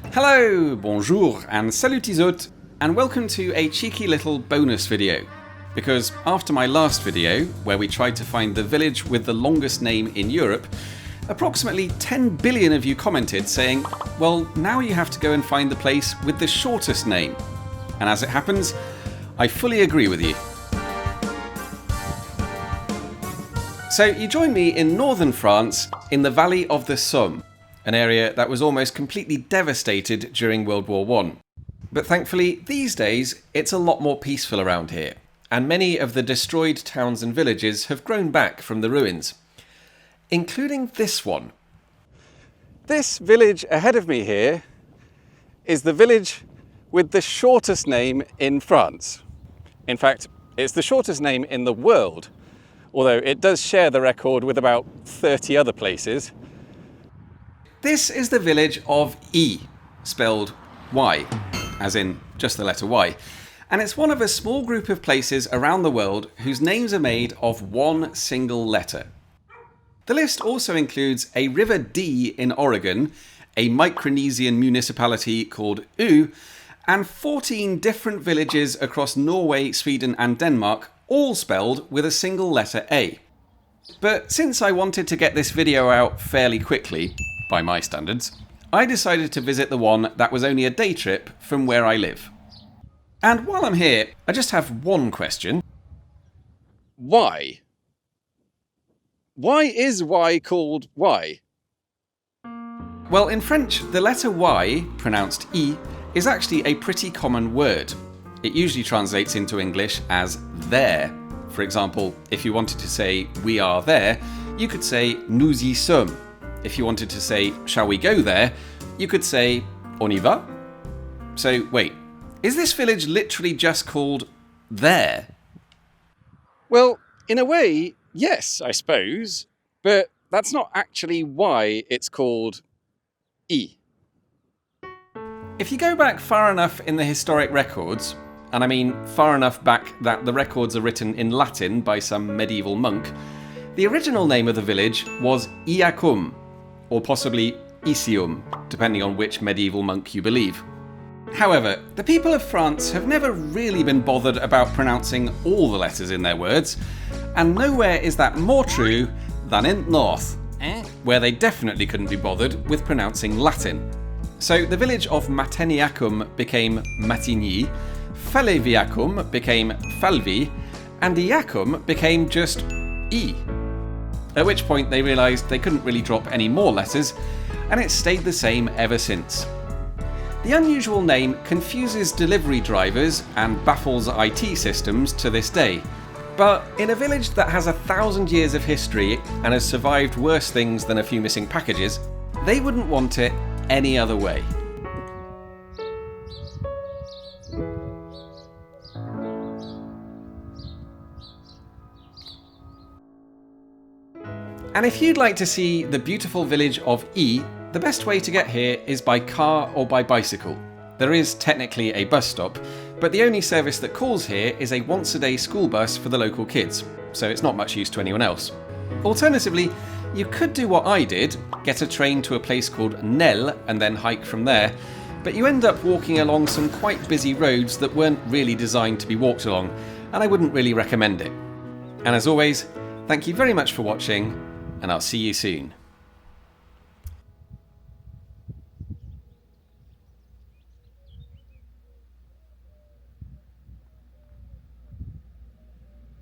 Hello, bonjour, and salut autres, and welcome to a cheeky little bonus video. Because after my last video, where we tried to find the village with the longest name in Europe, approximately 10 billion of you commented saying, well, now you have to go and find the place with the shortest name. And as it happens, I fully agree with you. So you join me in northern France, in the Valley of the Somme, an area that was almost completely devastated during World War I. But thankfully, these days, it's a lot more peaceful around here, and many of the destroyed towns and villages have grown back from the ruins, including this one. This village ahead of me here is the village with the shortest name in France. In fact, it's the shortest name in the world, although it does share the record with about 30 other places. This is the village of Y, spelled Y, as in just the letter Y, and it's one of a small group of places around the world whose names are made of one single letter. The list also includes a River D in Oregon, a Micronesian municipality called U, and 14 different villages across Norway, Sweden and Denmark, all spelled with a single letter A. But since I wanted to get this video out fairly quickly, by my standards, I decided to visit the one that was only a day trip from where I live. And while I'm here, I just have one question. Why? Why is Y called Y? Well, in French, the letter Y, pronounced I, is actually a pretty common word. It usually translates into English as there. For example, if you wanted to say we are there, you could say nous y sommes. If you wanted to say shall we go there, you could say on y va. So wait, is this village literally just called there? Well, in a way, yes, I suppose, but that's not actually why it's called I. If you go back far enough in the historic records, and I mean far enough back that the records are written in Latin by some medieval monk, the original name of the village was Iacum, or possibly Isium, depending on which medieval monk you believe. However, the people of France have never really been bothered about pronouncing all the letters in their words, and nowhere is that more true than in North, where they definitely couldn't be bothered with pronouncing Latin. So the village of Mateniacum became Matigny, Faleviacum became Falvi, and Iacum became just I. At which point they realised they couldn't really drop any more letters, and it's stayed the same ever since. The unusual name confuses delivery drivers and baffles IT systems to this day, but in a village that has 1,000 years of history and has survived worse things than a few missing packages, they wouldn't want it any other way. And if you'd like to see the beautiful village of Y, the best way to get here is by car or by bicycle. There is technically a bus stop, but the only service that calls here is a once-a-day school bus for the local kids, so it's not much use to anyone else. Alternatively, you could do what I did, get a train to a place called Nel and then hike from there, but you end up walking along some quite busy roads that weren't really designed to be walked along, and I wouldn't really recommend it. And as always, thank you very much for watching, and I'll see you soon.